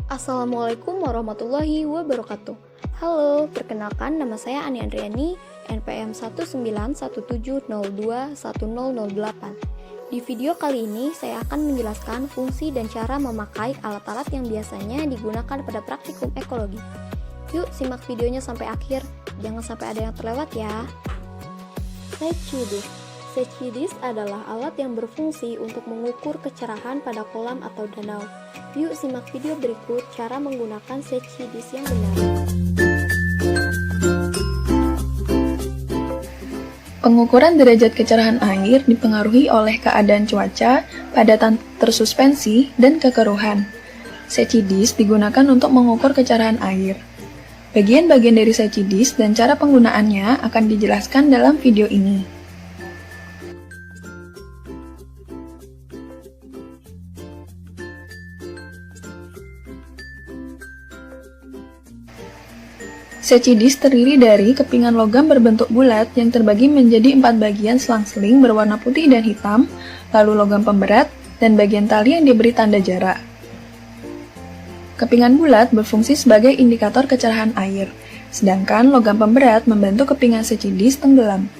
Assalamualaikum warahmatullahi wabarakatuh. Halo, perkenalkan nama saya Ani Andriani, NPM 19170210008. Di video kali ini saya akan menjelaskan fungsi dan cara memakai alat-alat yang biasanya digunakan pada praktikum ekologi. Yuk simak videonya sampai akhir, jangan sampai ada yang terlewat ya. Setchidis adalah alat yang berfungsi untuk mengukur kecerahan pada kolam atau danau. Yuk simak video berikut cara menggunakan setchidis yang benar. Pengukuran derajat kecerahan air dipengaruhi oleh keadaan cuaca, padatan tersuspensi, dan kekeruhan. Setchidis digunakan untuk mengukur kecerahan air. Bagian-bagian dari setchidis dan cara penggunaannya akan dijelaskan dalam video ini. Setchidis terdiri dari kepingan logam berbentuk bulat yang terbagi menjadi 4 bagian selang-seling berwarna putih dan hitam, lalu logam pemberat, dan bagian tali yang diberi tanda jarak. Kepingan bulat berfungsi sebagai indikator kecerahan air, sedangkan logam pemberat membantu kepingan setchidis tenggelam.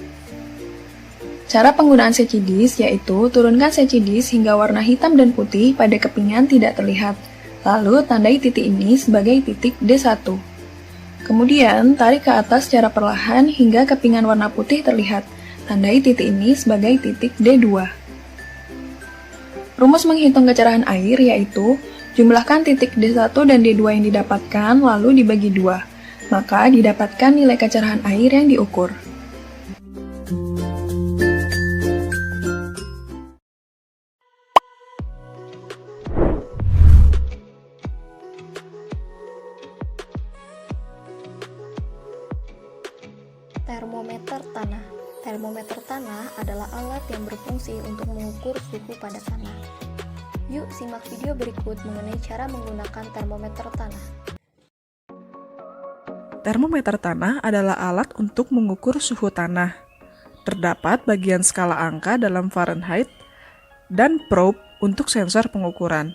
Cara penggunaan setchidis yaitu turunkan setchidis hingga warna hitam dan putih pada kepingan tidak terlihat, lalu tandai titik ini sebagai titik D1. Kemudian, tarik ke atas secara perlahan hingga kepingan warna putih terlihat. Tandai titik ini sebagai titik D2. Rumus menghitung kecerahan air yaitu, jumlahkan titik D1 dan D2 yang didapatkan lalu dibagi 2. Maka didapatkan nilai kecerahan air yang diukur. Termometer tanah. Termometer tanah adalah alat yang berfungsi untuk mengukur suhu pada tanah. Yuk simak video berikut mengenai cara menggunakan termometer tanah. Termometer tanah adalah alat untuk mengukur suhu tanah. Terdapat bagian skala angka dalam Fahrenheit dan probe untuk sensor pengukuran.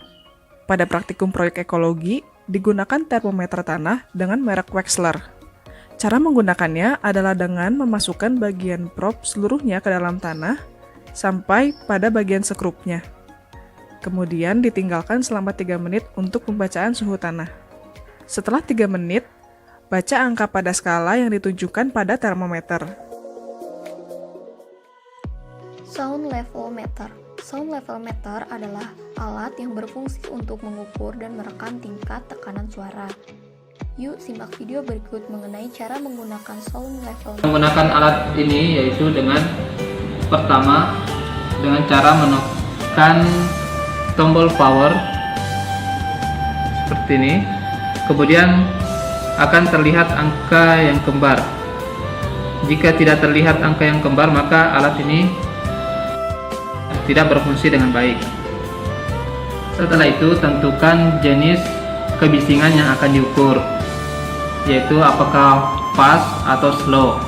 Pada praktikum proyek ekologi, digunakan termometer tanah dengan merek Wechsler. Cara menggunakannya adalah dengan memasukkan bagian probe seluruhnya ke dalam tanah sampai pada bagian sekrupnya. Kemudian ditinggalkan selama 3 menit untuk pembacaan suhu tanah. Setelah 3 menit, baca angka pada skala yang ditunjukkan pada termometer. Sound level meter. Sound level meter adalah alat yang berfungsi untuk mengukur dan merekam tingkat tekanan suara. Yuk simak video berikut mengenai cara menggunakan sound level meter. Menggunakan alat ini yaitu dengan pertama dengan cara menekan tombol power seperti ini, kemudian akan terlihat angka yang kembar. Jika tidak terlihat angka yang kembar, maka alat ini tidak berfungsi dengan baik. Setelah itu tentukan jenis kebisingan yang akan diukur, yaitu apakah fast atau slow,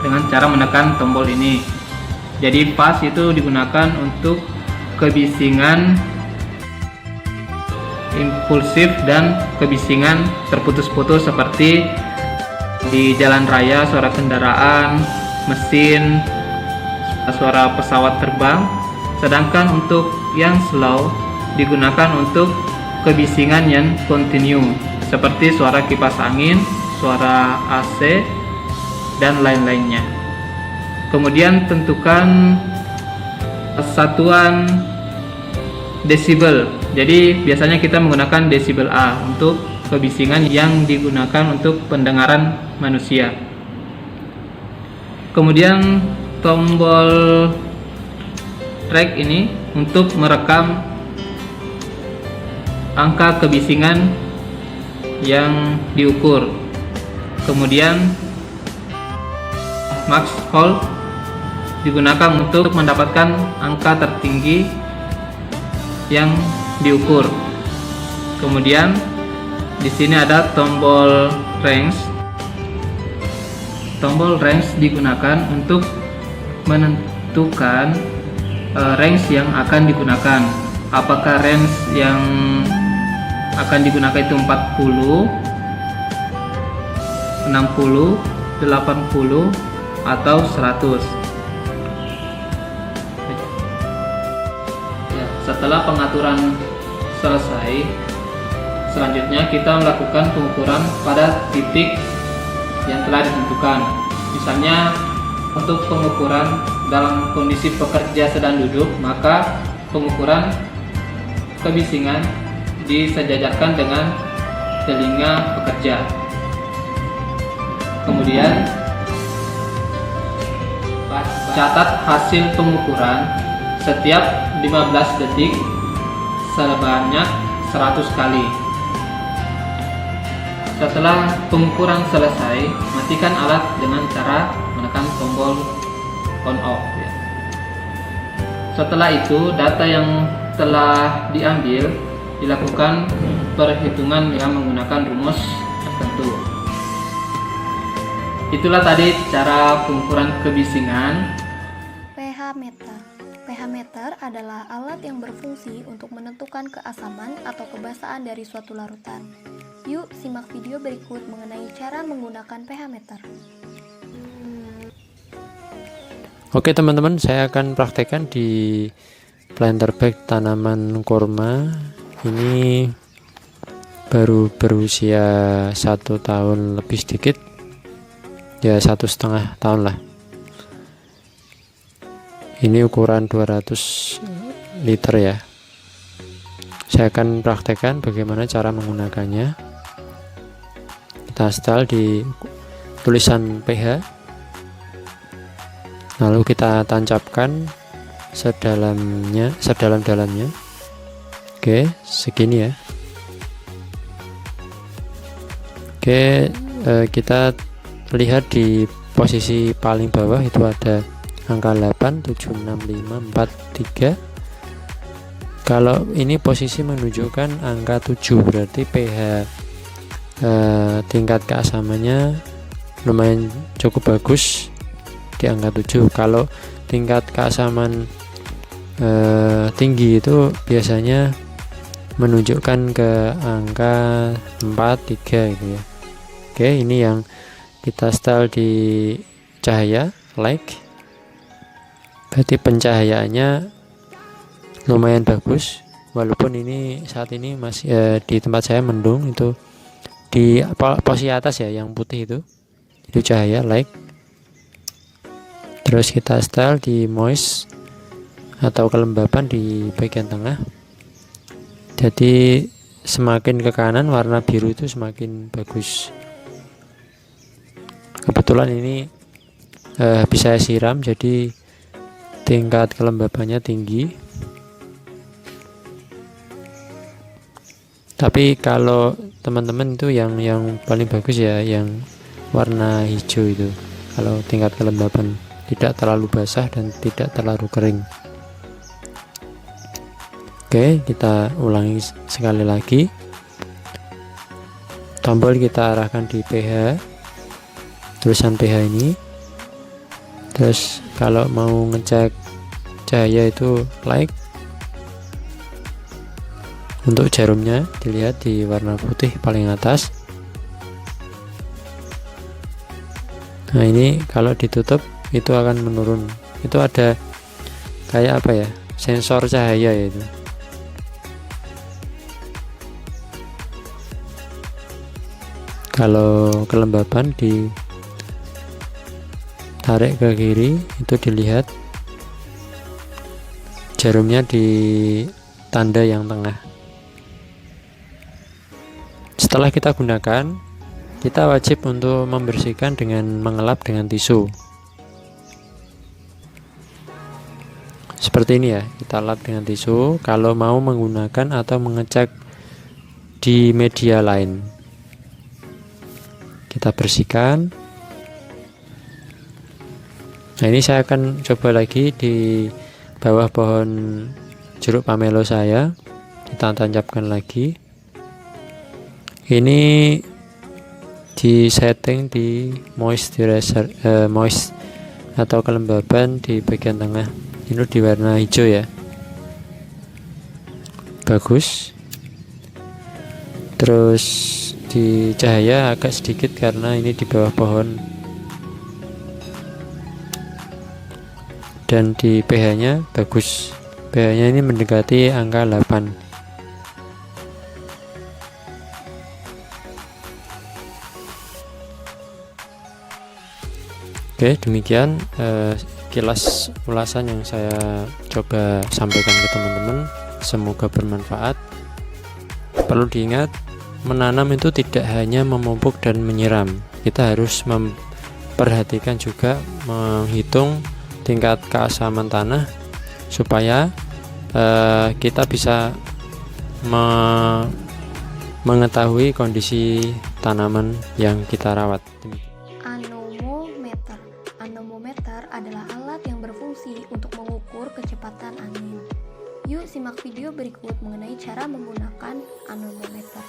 dengan cara menekan tombol ini. Jadi fast itu digunakan untuk kebisingan impulsif dan kebisingan terputus-putus seperti di jalan raya, suara kendaraan, mesin, suara pesawat terbang. Sedangkan untuk yang slow digunakan untuk kebisingan yang kontinu seperti suara kipas angin, suara AC, dan lain-lainnya. Kemudian tentukan satuan desibel. Jadi biasanya kita menggunakan desibel A untuk kebisingan yang digunakan untuk pendengaran manusia. Kemudian tombol track ini untuk merekam angka kebisingan yang diukur. Kemudian max hold digunakan untuk mendapatkan angka tertinggi yang diukur. Kemudian di sini ada tombol range. Tombol range digunakan untuk menentukan range yang akan digunakan. Apakah range yang akan digunakan itu 40, 60, 80, atau 100. Ya, setelah pengaturan selesai, selanjutnya kita melakukan pengukuran pada titik yang telah ditentukan. Misalnya untuk pengukuran dalam kondisi pekerja sedang duduk, maka pengukuran kebisingan disejajarkan dengan telinga pekerja. Kemudian catat hasil pengukuran setiap 15 detik sebanyak 100 kali. Setelah pengukuran selesai, matikan alat dengan cara menekan tombol on off ya. Setelah itu, data yang telah diambil dilakukan perhitungan dengan menggunakan rumus tertentu. Itulah tadi cara pengukuran kebisingan. pH meter. pH meter adalah alat yang berfungsi untuk menentukan keasaman atau kebasahan dari suatu larutan. Yuk, simak video berikut mengenai cara menggunakan pH meter. Oke teman-teman, saya akan praktekkan di planter bag tanaman kurma. Ini baru berusia 1 tahun lebih sedikit, ya 1,5 tahun lah. Ini ukuran 200 liter ya. Saya akan praktekkan bagaimana cara menggunakannya. Kita install di tulisan pH, lalu kita tancapkan sedalam-dalamnya. Oke, segini ya. Oke, kita lihat di posisi paling bawah itu ada angka 8, 7, 6, 5, 4, 3. Kalau ini posisi menunjukkan angka 7, berarti pH tingkat keasamannya lumayan cukup bagus di angka 7. Kalau tingkat keasaman tinggi itu biasanya menunjukkan ke angka 4, 3 gitu ya. Oke, ini yang kita setel di cahaya light, berarti pencahayaannya lumayan bagus, walaupun ini saat ini masih di tempat saya mendung. Itu di posisi atas ya, yang putih itu cahaya light. Terus kita setel di moist atau kelembapan di bagian tengah, jadi semakin ke kanan warna biru itu semakin bagus. Kebetulan ini bisa saya siram, jadi tingkat kelembapannya tinggi. Tapi kalau teman-teman itu yang paling bagus ya yang warna hijau itu, kalau tingkat kelembapan tidak terlalu basah dan tidak terlalu kering. Oke, kita ulangi sekali lagi. Tombol kita arahkan di pH, tulisan pH ini. Terus kalau mau ngecek cahaya itu light. Untuk jarumnya dilihat di warna putih paling atas. Nah, ini kalau ditutup itu akan menurun. Itu ada kayak apa ya, sensor cahaya itu. Kalau kelembapan ditarik ke kiri, itu dilihat jarumnya di tanda yang tengah. Setelah kita gunakan, kita wajib untuk membersihkan dengan mengelap dengan tisu. Seperti ini ya, kita lap dengan tisu kalau mau menggunakan atau mengecek di media lain. Kita bersihkan. Nah, ini saya akan coba lagi di bawah pohon jeruk pamelo saya. Kita tancapkan lagi. Ini di setting di moisturizer, moist atau kelembaban di bagian tengah. Ini di warna hijau ya, bagus. Terus di cahaya agak sedikit karena ini di bawah pohon. Dan di pH nya bagus, pH nya ini mendekati angka 8. Oke, demikian kilas ulasan yang saya coba sampaikan ke teman-teman, semoga bermanfaat. Perlu diingat, menanam itu tidak hanya memupuk dan menyiram, kita harus memperhatikan juga, menghitung tingkat keasaman tanah supaya kita bisa mengetahui kondisi tanaman yang kita rawat. Anemometer. Anemometer adalah alat yang berfungsi untuk mengukur kecepatan angin. Yuk simak video berikut mengenai cara menggunakan anemometer.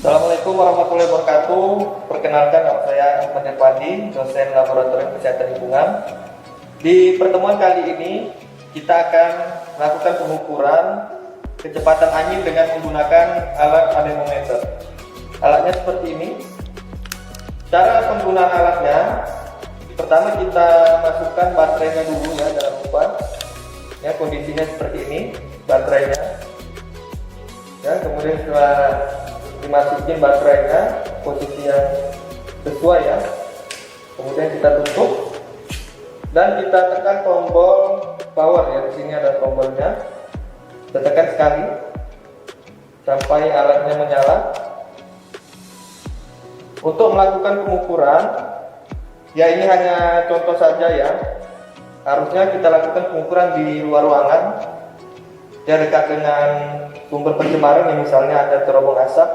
Assalamualaikum warahmatullahi wabarakatuh. Perkenalkan, nama saya Ahmad Irfandi, dosen Laboratorium Kesehatan Lingkungan. Di pertemuan kali ini kita akan melakukan pengukuran kecepatan angin dengan menggunakan alat anemometer. Alatnya seperti ini. Cara penggunaan alatnya, pertama kita masukkan baterainya dulu ya dalam umpan. Ya, kondisinya seperti ini baterainya. Ya, kemudian setelah dimasukin baterainya posisi yang sesuai ya, kemudian kita tutup dan kita tekan tombol power ya. Di sini ada tombolnya, kita tekan sekali sampai alatnya menyala. Untuk melakukan pengukuran ya, ini hanya contoh saja ya, harusnya kita lakukan pengukuran di luar ruangan ya, dekat dengan sumber pencemaran yang misalnya ada terobong asap,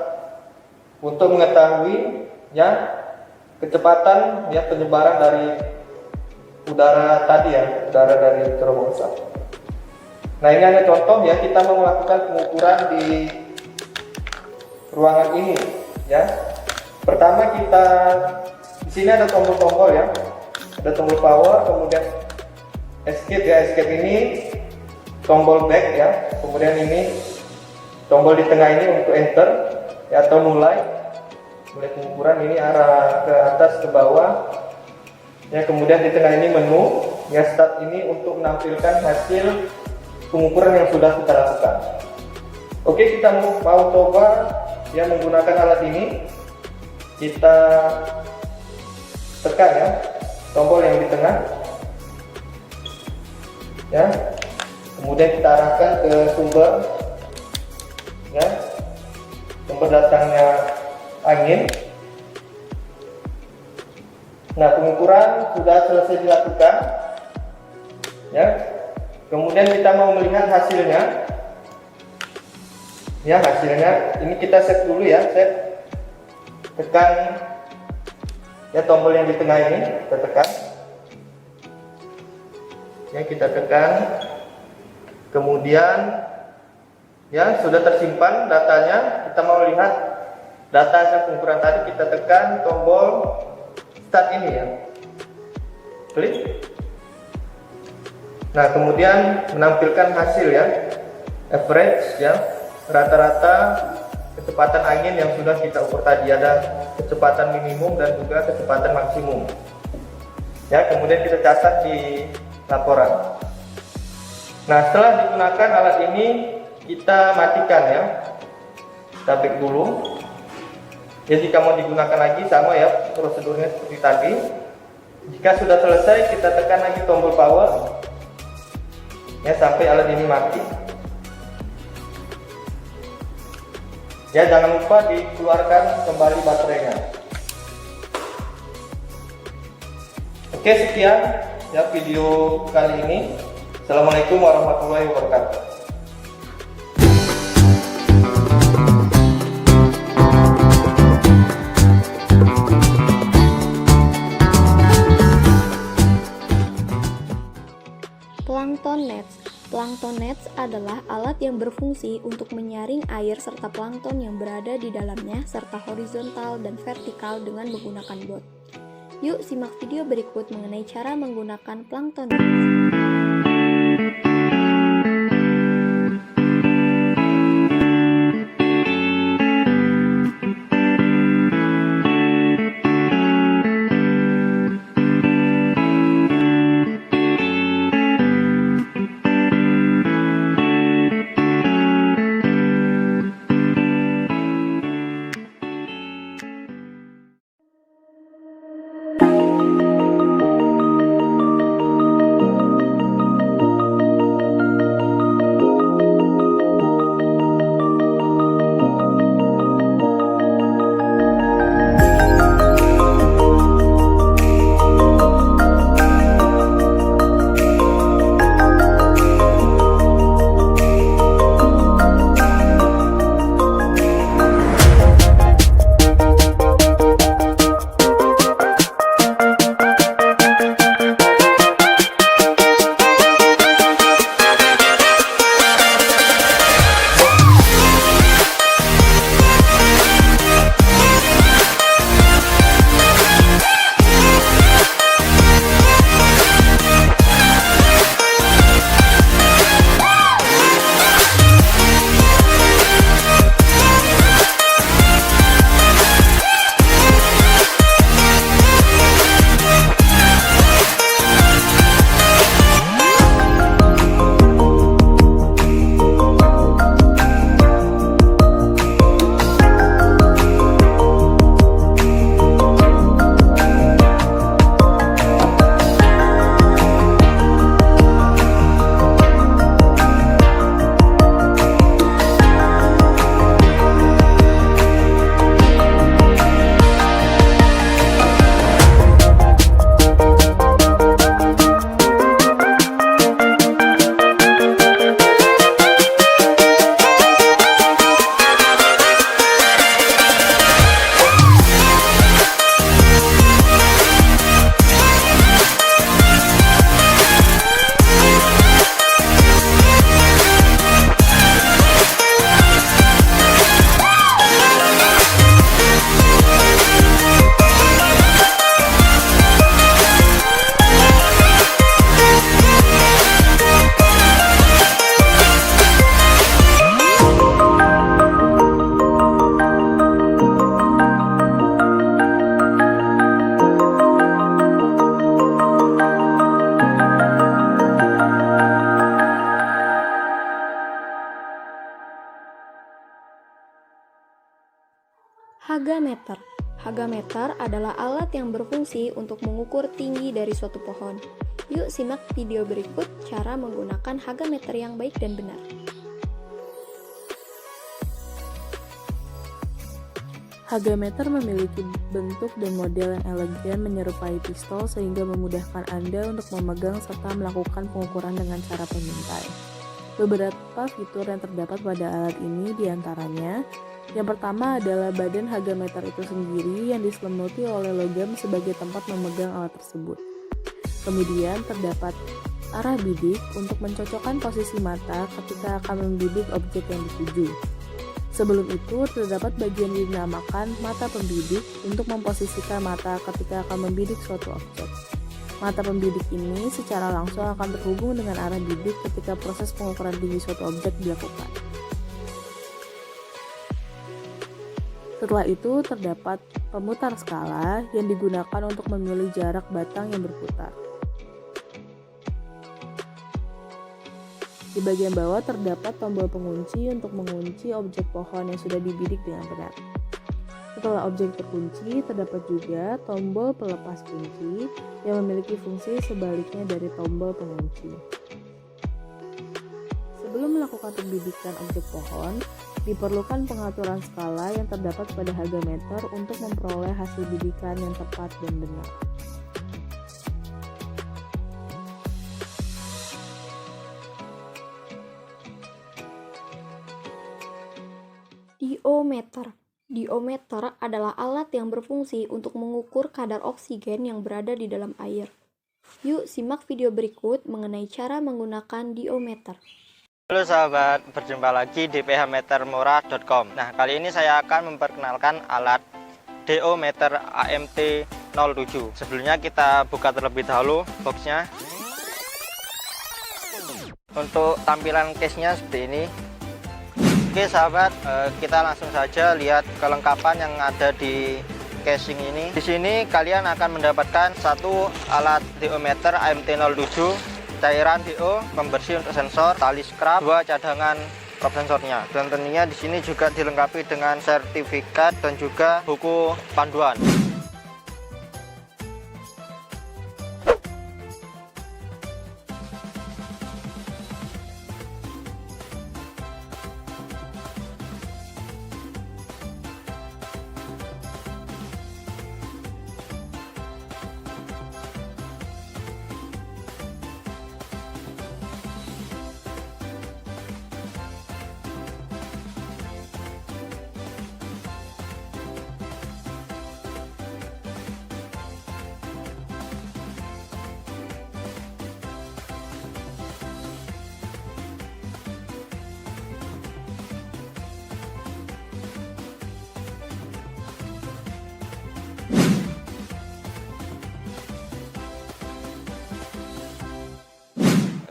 untuk mengetahui ya kecepatan ya penyebaran dari udara tadi ya, udara dari terobong asap. Nah, ini hanya contoh ya, kita mau melakukan pengukuran di ruangan ini ya. Pertama kita di sini ada tombol-tombol ya, ada tombol power, kemudian escape ya, escape ini tombol back ya, kemudian ini tombol di tengah ini untuk enter ya, atau mulai pengukuran, ini arah ke atas ke bawah ya, kemudian di tengah ini menu ya, start ini untuk menampilkan hasil pengukuran yang sudah kita lakukan. Oke, kita mau coba ya menggunakan alat ini. Kita tekan ya tombol yang di tengah ya, kemudian kita arahkan ke sumber ya, sumber datangnya angin. Nah, pengukuran sudah selesai dilakukan ya, kemudian kita mau melihat hasilnya ya. Hasilnya ini kita set dulu ya, set, tekan ya tombol yang di tengah ini, kita tekan ya, kita tekan, kemudian ya sudah tersimpan datanya. Kita mau lihat data hasil pengukuran tadi, kita tekan tombol start ini ya, klik. Nah, kemudian menampilkan hasil ya, average ya, rata-rata kecepatan angin yang sudah kita ukur tadi. Ada kecepatan minimum dan juga kecepatan maksimum ya, kemudian kita catat di laporan. Nah, setelah digunakan alat ini kita matikan ya, kita back dulu ya. Jika mau digunakan lagi sama ya prosedurnya seperti tadi. Jika sudah selesai kita tekan lagi tombol power ya sampai alat ini mati ya. Jangan lupa dikeluarkan kembali baterainya. Oke, sekian ya video kali ini. Assalamualaikum warahmatullahi wabarakatuh. Plankton nets. Plankton nets adalah alat yang berfungsi untuk menyaring air serta plankton yang berada di dalamnya serta horizontal dan vertikal dengan menggunakan bot. Yuk simak video berikut mengenai cara menggunakan plankton. Hagameter. Hagameter adalah alat yang berfungsi untuk mengukur tinggi dari suatu pohon. Yuk simak video berikut cara menggunakan hagameter yang baik dan benar. Hagameter memiliki bentuk dan model yang elegan menyerupai pistol sehingga memudahkan Anda untuk memegang serta melakukan pengukuran dengan cara pengintai. Beberapa fitur yang terdapat pada alat ini diantaranya: yang pertama adalah badan hagameter itu sendiri yang diselimuti oleh logam sebagai tempat memegang alat tersebut. Kemudian terdapat arah bidik untuk mencocokkan posisi mata ketika akan membidik objek yang dituju. Sebelum itu terdapat bagian yang dinamakan mata pembidik untuk memposisikan mata ketika akan membidik suatu objek. Mata pembidik ini secara langsung akan terhubung dengan arah bidik ketika proses pengukuran tinggi suatu objek dilakukan. Setelah itu terdapat pemutar skala yang digunakan untuk memilih jarak batang yang berputar. Di bagian bawah terdapat tombol pengunci untuk mengunci objek pohon yang sudah dibidik dengan benar. Setelah objek terkunci, terdapat juga tombol pelepas kunci yang memiliki fungsi sebaliknya dari tombol pengunci. Sebelum melakukan pembidikan objek pohon, diperlukan pengaturan skala yang terdapat pada hagameter untuk memperoleh hasil bidikan yang tepat dan benar. Diometer. Diometer adalah alat yang berfungsi untuk mengukur kadar oksigen yang berada di dalam air. Yuk simak video berikut mengenai cara menggunakan diometer. Halo sahabat, berjumpa lagi di phmetermurah.com. Nah, kali ini saya akan memperkenalkan alat diometer AMT AMT07. Sebelumnya kita buka terlebih dahulu boxnya. Untuk tampilan case-nya seperti ini. Oke sahabat, kita langsung saja lihat kelengkapan yang ada di casing ini. Di sini kalian akan mendapatkan satu alat DO meter AMT07, cairan DO, pembersih untuk sensor, tali scrap, 2 cadangan prop sensornya. Dan tentunya di sini juga dilengkapi dengan sertifikat dan juga buku panduan.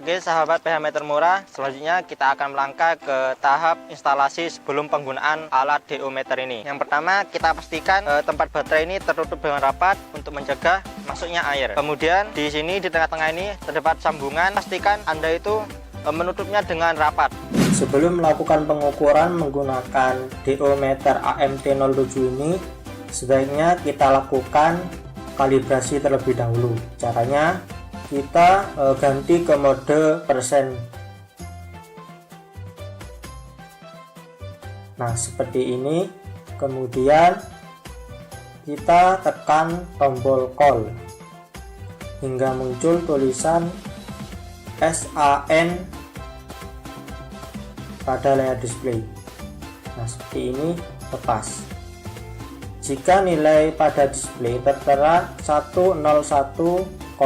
Oke sahabat PH Meter Murah, selanjutnya kita akan melangkah ke tahap instalasi sebelum penggunaan alat DO meter ini. Yang pertama, kita pastikan tempat baterai ini tertutup dengan rapat untuk mencegah masuknya air. Kemudian di sini di tengah-tengah ini terdapat sambungan, pastikan Anda itu menutupnya dengan rapat. Sebelum melakukan pengukuran menggunakan DO meter AMT07 ini, sebaiknya kita lakukan kalibrasi terlebih dahulu. Caranya, kita ganti ke mode persen. Nah seperti ini. Kemudian kita tekan tombol call hingga muncul tulisan SAN pada layar display. Nah seperti ini, lepas. Jika nilai pada display tertera 101,7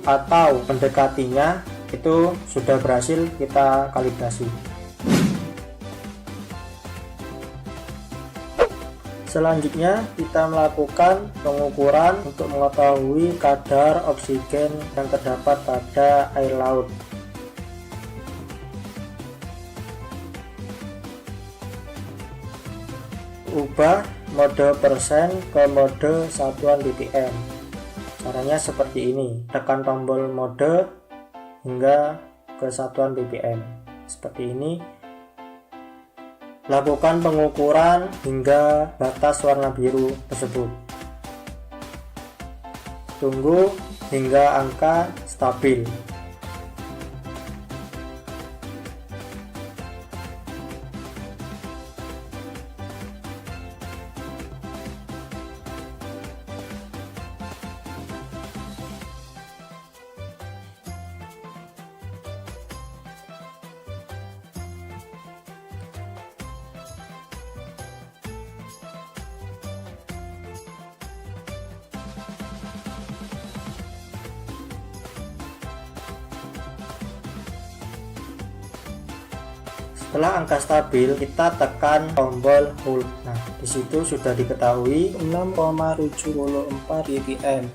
atau mendekatinya, itu sudah berhasil kita kalibrasi. Selanjutnya kita melakukan pengukuran untuk mengetahui kadar oksigen yang terdapat pada air laut. Ubah mode persen ke mode satuan ppm. Caranya seperti ini, tekan tombol mode hingga ke satuan ppm. Seperti ini. Lakukan pengukuran hingga batas warna biru tersebut. Tunggu hingga angka stabil. Setelah angka stabil, kita tekan tombol hold. Nah, di situ sudah diketahui 6,74 ppm.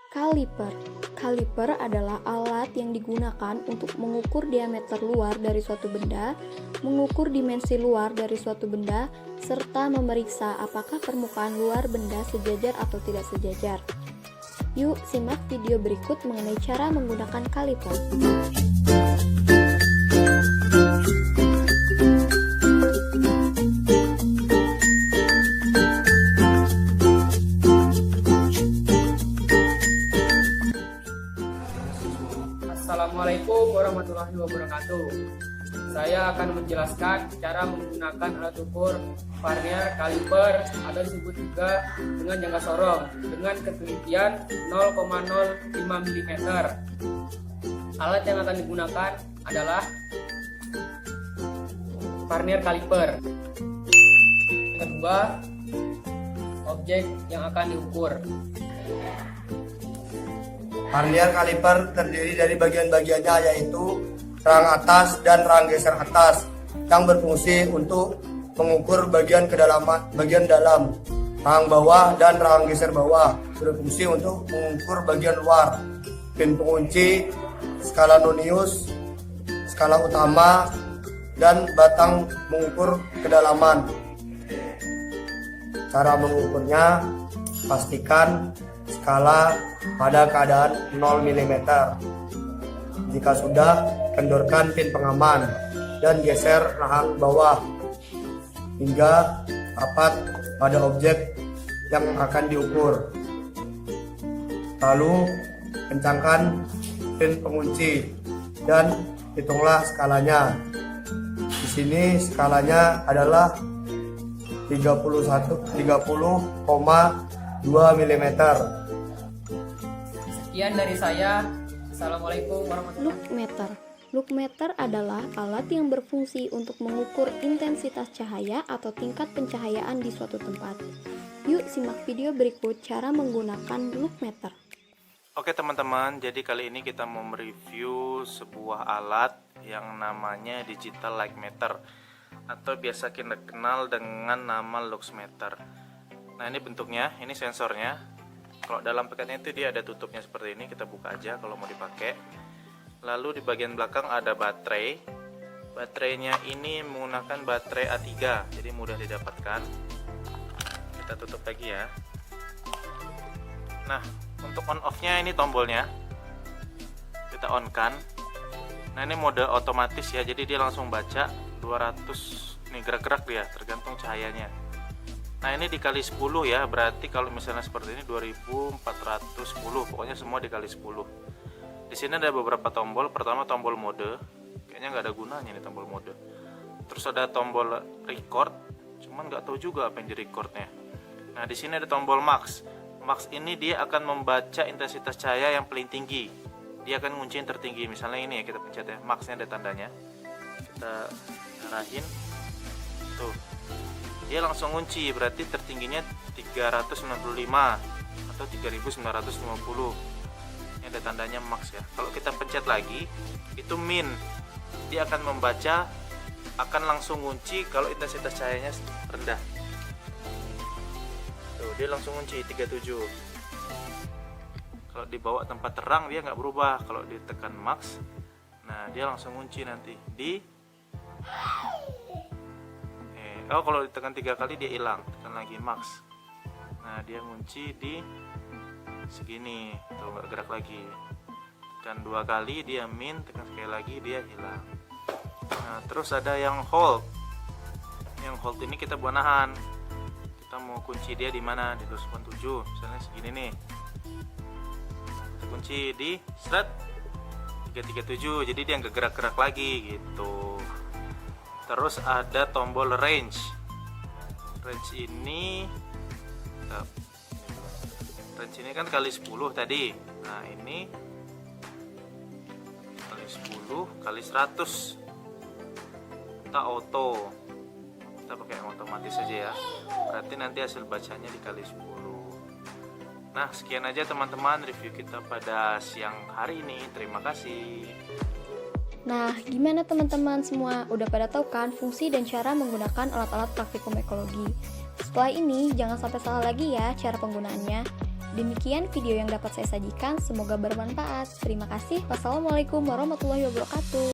Kaliper. Kaliper adalah alat yang digunakan untuk mengukur diameter luar dari suatu benda, mengukur dimensi luar dari suatu benda, serta memeriksa apakah permukaan luar benda sejajar atau tidak sejajar. Yuk, simak video berikut mengenai cara menggunakan kaliper. Assalamualaikum warahmatullahi wabarakatuh. Saya akan menjelaskan cara menggunakan alat ukur Vernier Caliper atau disebut juga dengan jangka sorong dengan ketelitian 0,05 mm. Alat yang akan digunakan adalah Vernier Caliper. Kedua, objek yang akan diukur. Vernier Caliper terdiri dari bagian-bagiannya, yaitu rang atas dan rang geser atas yang berfungsi untuk mengukur bagian kedalaman, bagian dalam rahang bawah, dan rahang geser bawah. Berfungsi untuk mengukur bagian luar. Pin pengunci, skala nonius, skala utama, dan batang mengukur kedalaman. Cara mengukurnya, pastikan skala pada keadaan 0 mm. Jika sudah, kendorkan pin pengaman dan geser rahang bawah hingga rapat pada objek yang akan diukur. Lalu kencangkan pin pengunci dan hitunglah skalanya. Di sini skalanya adalah 30,2 mm. Sekian dari saya. Assalamualaikum warahmatullahi Look meter. Look meter adalah alat yang berfungsi untuk mengukur intensitas cahaya atau tingkat pencahayaan di suatu tempat. Yuk simak video berikut cara menggunakan look meter. Oke teman-teman, jadi kali ini kita mau mereview sebuah alat yang namanya digital light meter atau biasa kita kenal dengan nama luxmeter. Nah ini bentuknya, ini sensornya. Kalau dalam paketnya itu dia ada tutupnya seperti ini, kita buka aja kalau mau dipakai. Lalu di bagian belakang ada baterai. Baterainya ini menggunakan baterai A3, jadi mudah didapatkan. Kita tutup lagi ya. Nah, untuk on off-nya ini tombolnya. Kita on kan. Nah, ini mode otomatis ya, jadi dia langsung baca 200 nih gerak-gerak dia, tergantung cahayanya. Nah, ini dikali 10 ya, berarti kalau misalnya seperti ini 2410, pokoknya semua dikali 10. Di sini ada beberapa tombol. Pertama tombol mode, kayaknya nggak ada gunanya nih tombol mode. Terus ada tombol record, cuman nggak tahu juga apa yang di recordnya. Nah di sini ada tombol max. Max ini dia akan membaca intensitas cahaya yang paling tinggi. Dia akan ngunci yang tertinggi. Misalnya ini ya, kita pencet ya, maxnya ada tandanya. Kita arahin, tuh. Dia langsung ngunci, berarti tertingginya 395 atau 3950. Ini ada tandanya max ya. Kalau kita pencet lagi, itu min. Dia akan membaca, akan langsung ngunci kalau intensitas cahayanya rendah. Tuh, dia langsung ngunci 37. Kalau dibawa tempat terang dia nggak berubah. Kalau ditekan max, nah dia langsung ngunci nanti di kalau ditekan 3 kali dia hilang. Tekan lagi max. Nah dia ngunci di segini, tuh nggak gerak lagi. Tekan 2 kali dia min, tekan sekali lagi dia hilang. Nah terus ada yang hold. Yang hold ini kita buat nahan. Kita mau kunci dia di mana, di 287 misalnya segini nih. Kita kunci di seret 337, jadi dia nggak gerak-gerak lagi gitu. Terus ada tombol range. Range ini kan kali 10 tadi. Nah ini kali 10 kali 100. Kita auto. Kita pakai yang otomatis saja ya. Berarti nanti hasil bacanya dikali 10. Nah sekian aja teman-teman review kita pada siang hari ini. Terima kasih. Nah, gimana teman-teman semua? Udah pada tahu kan fungsi dan cara menggunakan alat-alat praktikum ekologi? Setelah ini, jangan sampai salah lagi ya cara penggunaannya. Demikian video yang dapat saya sajikan, semoga bermanfaat. Terima kasih. Wassalamualaikum warahmatullahi wabarakatuh.